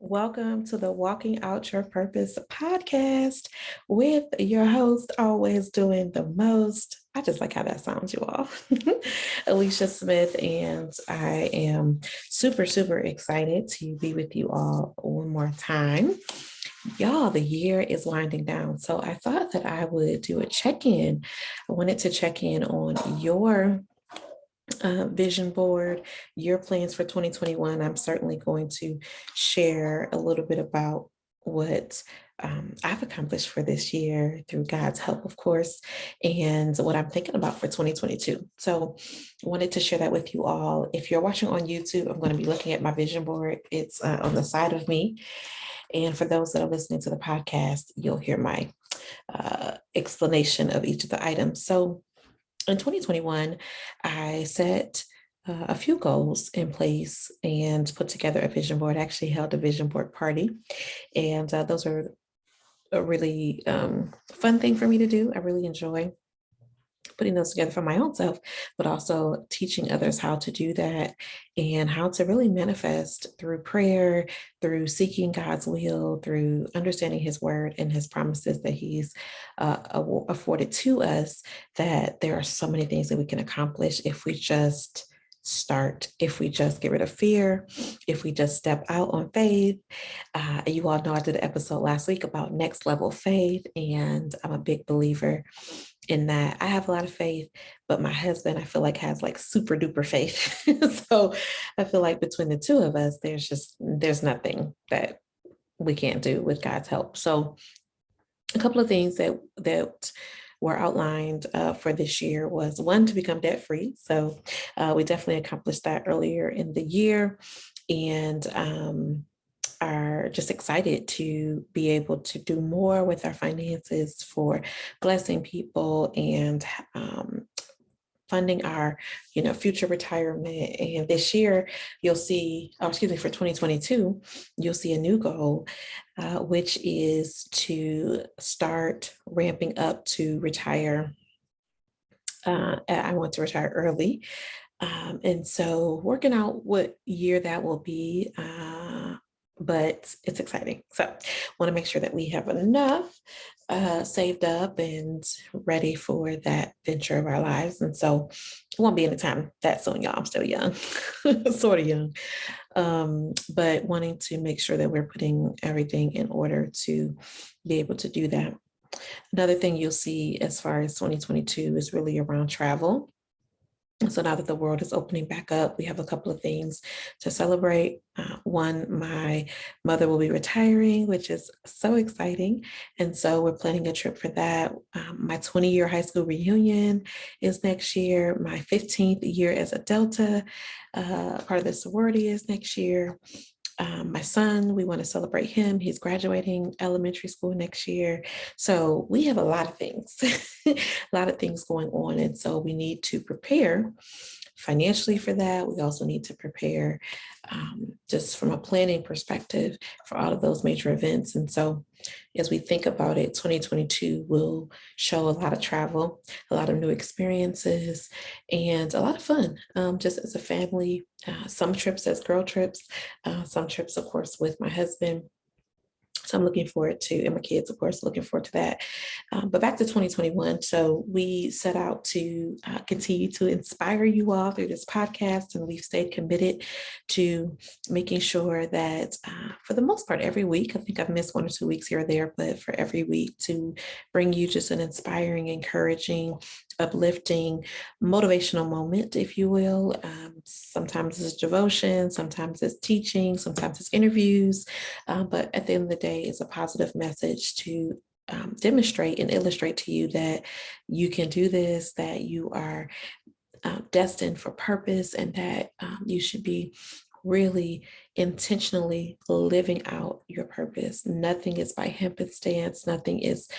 Welcome to the Walking Out Your Purpose podcast with your host, always doing the most. I just like how that sounds, you all. Alecia Smith, and I am super, super excited to be with you all one more time. Y'all, the year is winding down, so I thought that I would do a check-in. I wanted to check in on your vision board, your plans for 2021. I'm certainly going to share a little bit about what I've accomplished for this year through God's help, of course, and what I'm thinking about for 2022. So I wanted to share that with you all. If you're watching on YouTube, I'm going to be looking at my vision board. It's on the side of me. And for those that are listening to the podcast, you'll hear my explanation of each of the items. So in 2021, I set a few goals in place and put together a vision board. I actually held a vision board party, and those are a really fun thing for me to do. I really enjoy putting those together for my own self, but also teaching others how to do that and how to really manifest through prayer, through seeking God's will, through understanding his word and his promises that he's afforded to us, that there are so many things that we can accomplish if we just start, if we just get rid of fear, if we just step out on faith. You all know I did an episode last week about next level faith, and I'm a big believer in that. I have a lot of faith, but my husband, I feel like, has like super duper faith. So I feel like between the two of us, there's nothing that we can't do with God's help. So a couple of things that were outlined for this year was, one, to become debt free. So we definitely accomplished that earlier in the year, and are just excited to be able to do more with our finances for blessing people and funding our, future retirement. And this year, you'll see, for 2022, you'll see a new goal, which is to start ramping up to retire. I want to retire early. And so working out what year that will be, but it's exciting. So want to make sure that we have enough saved up and ready for that venture of our lives. And so it won't be any time that soon, y'all. I'm still young, sort of young, but wanting to make sure that we're putting everything in order to be able to do that. Another thing you'll see as far as 2022 is really around travel. So now that the world is opening back up, we have a couple of things to celebrate. One, my mother will be retiring, which is so exciting. And so we're planning a trip for that. My 20-year high school reunion is next year. My 15th year as a Delta, part of the sorority, is next year. My son, we want to celebrate him. He's graduating elementary school next year. So we have a lot of things, a lot of things going on. And so we need to prepare financially for that. We also need to prepare just from a planning perspective for all of those major events. And so as we think about it, 2022 will show a lot of travel, a lot of new experiences, and a lot of fun, just as a family. Some trips as girl trips, some trips, of course, with my husband. So I'm looking forward to, and my kids, of course, looking forward to that. But back to 2021. So we set out to continue to inspire you all through this podcast, and we've stayed committed to making sure that for the most part, every week, I think I've missed 1 or 2 weeks here or there, but for every week to bring you just an inspiring, encouraging, uplifting, motivational moment, if you will. Sometimes it's devotion, sometimes it's teaching, sometimes it's interviews, but at the end of the day, it's a positive message to demonstrate and illustrate to you that you can do this, that you are destined for purpose, and that you should be really intentionally living out your purpose. Nothing is by happenstance. Nothing is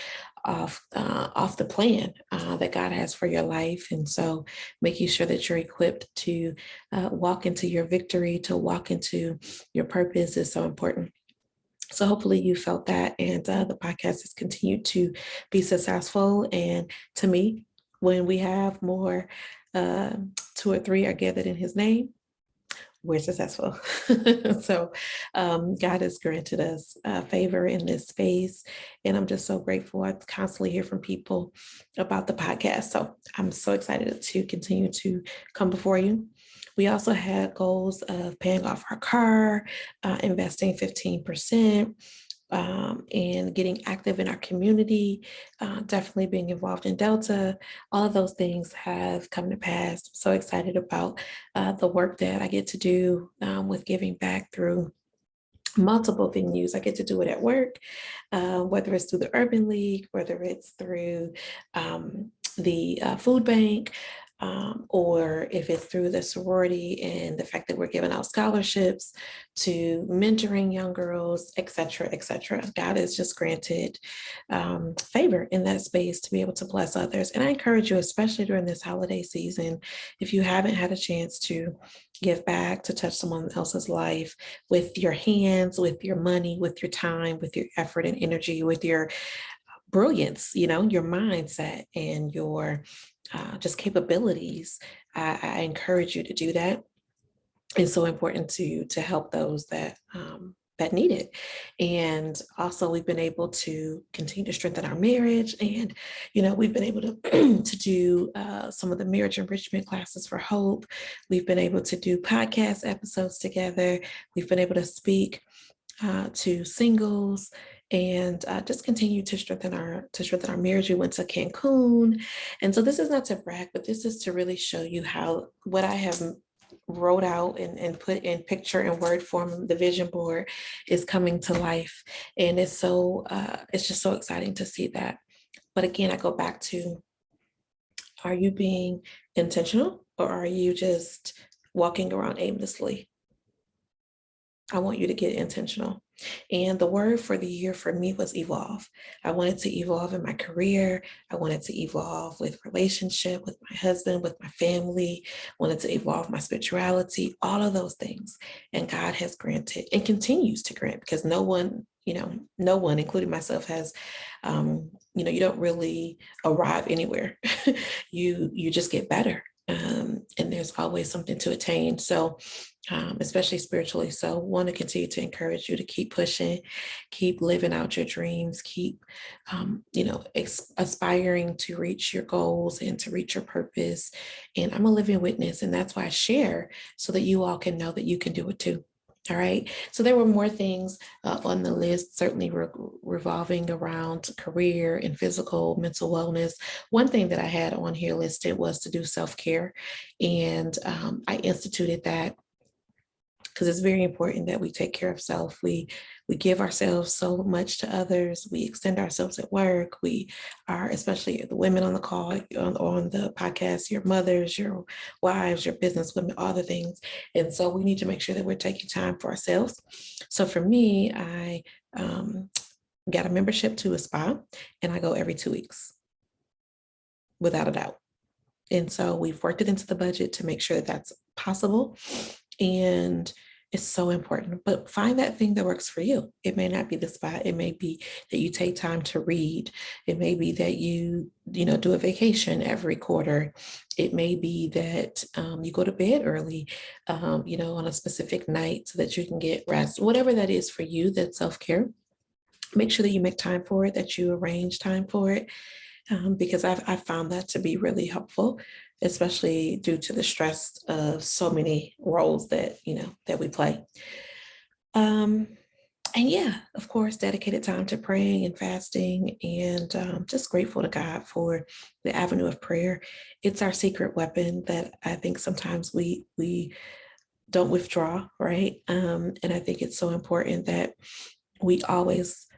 off the plan that God has for your life. And so making sure that you're equipped to walk into your victory, to walk into your purpose is so important. So hopefully you felt that, and the podcast has continued to be successful. And to me, when we have more, 2 or 3 are gathered in his name, we're successful. So God has granted us favor in this space. And I'm just so grateful. I constantly hear from people about the podcast. So I'm so excited to continue to come before you. We also had goals of paying off our car, investing 15%, and getting active in our community, definitely being involved in Delta. All of those things have come to pass. I'm so excited about the work that I get to do with giving back through multiple venues. I get to do it at work, whether it's through the Urban League, whether it's through the food bank, or if it's through the sorority and the fact that we're giving out scholarships to mentoring young girls, et cetera, et cetera. God has just granted favor in that space to be able to bless others. And I encourage you, especially during this holiday season, if you haven't had a chance to give back, to touch someone else's life with your hands, with your money, with your time, with your effort and energy, with your brilliance, your mindset and your just capabilities, I encourage you to do that. It's so important to help those that need it. And also we've been able to continue to strengthen our marriage. And, we've been able to, to do some of the marriage enrichment classes for Hope. We've been able to do podcast episodes together. We've been able to speak to singles and just continue to strengthen our marriage. We went to Cancun. And so this is not to brag, but this is to really show you how what I have wrote out and put in picture and word form, the vision board, is coming to life. And it's just so exciting to see that. But again, I go back to, are you being intentional or are you just walking around aimlessly? I want you to get intentional. And the word for the year for me was evolve. I wanted to evolve in my career. I wanted to evolve with relationship, with my husband, with my family. I wanted to evolve my spirituality, all of those things. And God has granted and continues to grant, because no one, including myself, has, you don't really arrive anywhere. You just get better. And there's always something to attain. So especially spiritually. So want to continue to encourage you to keep pushing, keep living out your dreams, keep, aspiring to reach your goals and to reach your purpose. And I'm a living witness. And that's why I share, so that you all can know that you can do it too. All right. So there were more things on the list, certainly revolving around career and physical, mental wellness. One thing that I had on here listed was to do self-care. And I instituted that because it's very important that we take care of self. We give ourselves so much to others. We extend ourselves at work. We are, especially the women on the call, on the podcast, your mothers, your wives, your business women, all the things. And so we need to make sure that we're taking time for ourselves. So for me, I got a membership to a spa, and I go every 2 weeks, without a doubt. And so we've worked it into the budget to make sure that that's possible. And it's so important, but find that thing that works for you. It may not be the spot. It may be that you take time to read. It may be that you do a vacation every quarter. It may be that you go to bed early, on a specific night so that you can get rest. Whatever that is for you, that's self-care. Make sure that you make time for it, that you arrange time for it. Because I've found that to be really helpful, especially due to the stress of so many roles that we play. And yeah, of course, dedicated time to praying and fasting, and just grateful to God for the avenue of prayer. It's our secret weapon that I think sometimes we don't withdraw, right? And I think it's so important that we always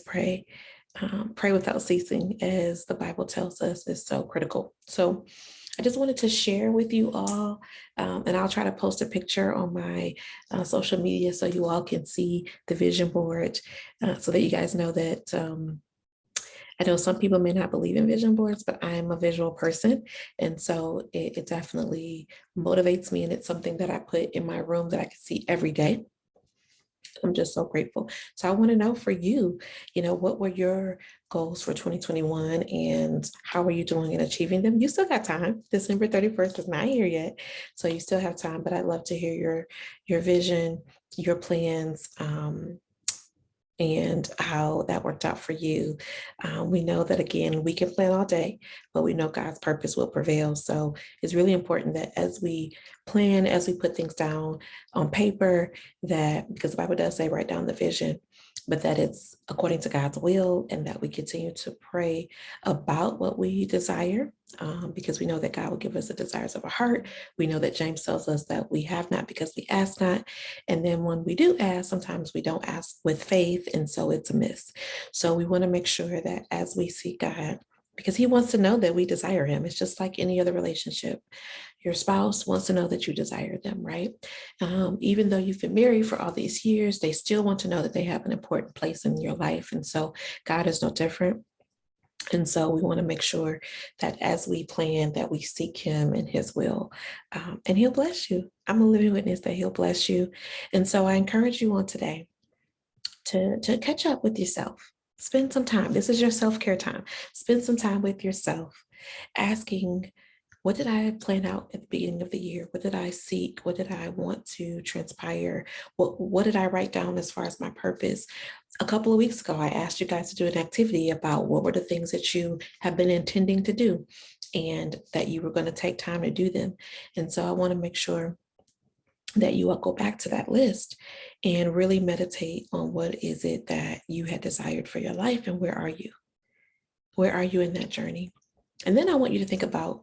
pray. Pray without ceasing, as the Bible tells us, is so critical. So I just wanted to share with you all, and I'll try to post a picture on my social media so you all can see the vision board, so that you guys know that I know some people may not believe in vision boards, but I'm a visual person. And so it definitely motivates me, and it's something that I put in my room that I can see every day. I'm just so grateful. So I want to know for you, what were your goals for 2021 and how are you doing in achieving them? You still got time. December 31st is not here yet. So you still have time, but I'd love to hear your vision, your plans, and how that worked out for you. We know that, again, we can plan all day, but we know God's purpose will prevail. So it's really important that as we plan, as we put things down on paper, that because the Bible does say write down the vision, but that it's according to God's will, and that we continue to pray about what we desire, because we know that God will give us the desires of our heart. We know that James tells us that we have not because we ask not. And then when we do ask, sometimes we don't ask with faith, and so it's a miss. So we want to make sure that as we seek God, because he wants to know that we desire him. It's just like any other relationship. Your spouse wants to know that you desire them, right? Even though you've been married for all these years, they still want to know that they have an important place in your life. And so God is no different. And so we want to make sure that as we plan, that we seek him and his will, and he'll bless you. I'm a living witness that he'll bless you. And so I encourage you on today to catch up with yourself. Spend some time. This is your self-care time. Spend some time with yourself, asking, what did I plan out at the beginning of the year? What did I seek? What did I want to transpire? What did I write down as far as my purpose? A couple of weeks ago, I asked you guys to do an activity about what were the things that you have been intending to do and that you were going to take time to do them. And so I want to make sure that you will go back to that list and really meditate on what is it that you had desired for your life, and where are you? Where are you in that journey? And then I want you to think about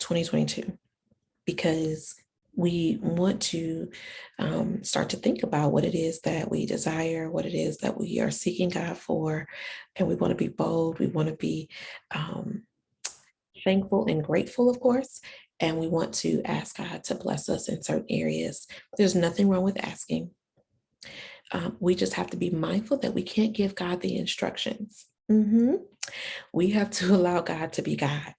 2022, because we want to start to think about what it is that we desire, what it is that we are seeking God for, and we want to be bold. We want to be thankful and grateful, of course, and we want to ask God to bless us in certain areas. There's nothing wrong with asking. We just have to be mindful that we can't give God the instructions. We have to allow God to be God.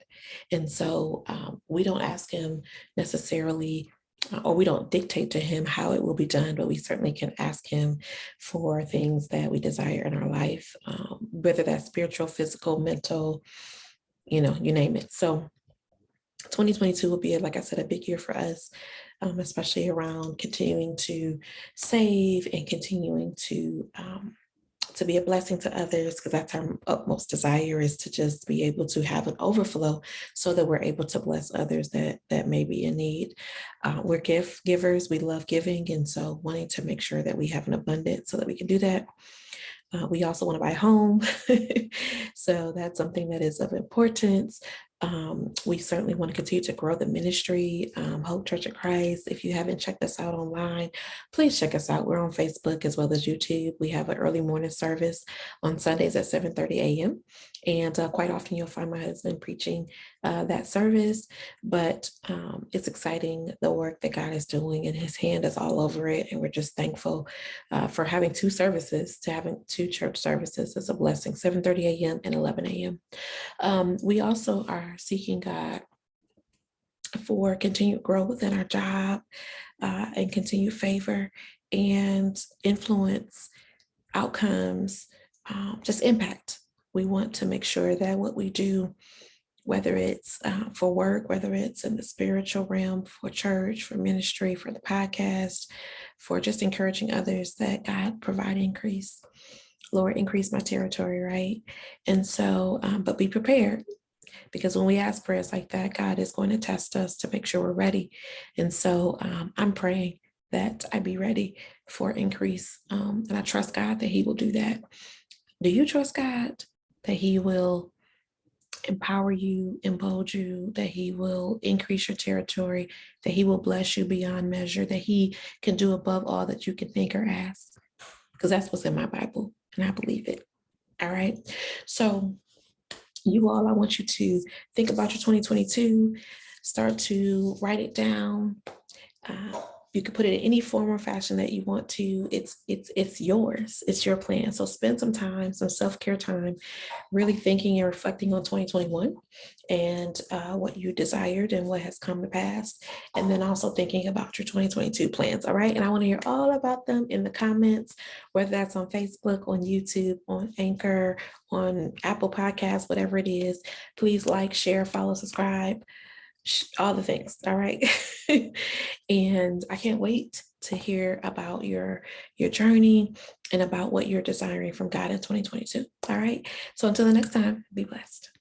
And so we don't ask him necessarily, or we don't dictate to him how it will be done, but we certainly can ask him for things that we desire in our life, whether that's spiritual, physical, mental, you name it. So 2022 will be, like I said, a big year for us, especially around continuing to save and continuing to be a blessing to others, because that's our utmost desire, is to just be able to have an overflow so that we're able to bless others that may be in need. We're gift givers. We love giving. And so wanting to make sure that we have an abundance so that we can do that. We also want to buy a home. So that's something that is of importance. We certainly want to continue to grow the ministry, Hope Church of Christ. If you haven't checked us out online, please check us out. We're on Facebook as well as YouTube. We have an early morning service on Sundays at 7:30 a.m. And quite often you'll find my husband preaching that service. But it's exciting, the work that God is doing, and his hand is all over it. And we're just thankful for having two services. To having two church services is a blessing, 7:30 a.m. and 11 a.m. We also are seeking God for continued growth in our job, and continued favor and influence, outcomes, just impact. We want to make sure that what we do, whether it's for work, whether it's in the spiritual realm, for church, for ministry, for the podcast, for just encouraging others, that God provide increase. Lord, increase my territory, right? And so, but be prepared, because when we ask prayers like that, God is going to test us to make sure we're ready. And so I'm praying that I be ready for increase. And I trust God that he will do that. Do you trust God that he will empower you, embolden you, that he will increase your territory, that he will bless you beyond measure, that he can do above all that you can think or ask? Because that's what's in my Bible, and I believe it. All right. So you all, I want you to think about your 2022, start to write it down, You can put it in any form or fashion that you want to. It's yours. It's your plan. So spend some time, some self-care time, really thinking and reflecting on 2021 and what you desired and what has come to pass. And then also thinking about your 2022 plans. All right. And I want to hear all about them in the comments, whether that's on Facebook, on YouTube, on Anchor, on Apple Podcasts, whatever it is. Please like, share, follow, subscribe, all the things. All right. And I can't wait to hear about your journey and about what you're desiring from God in 2022. All right. So until the next time, be blessed.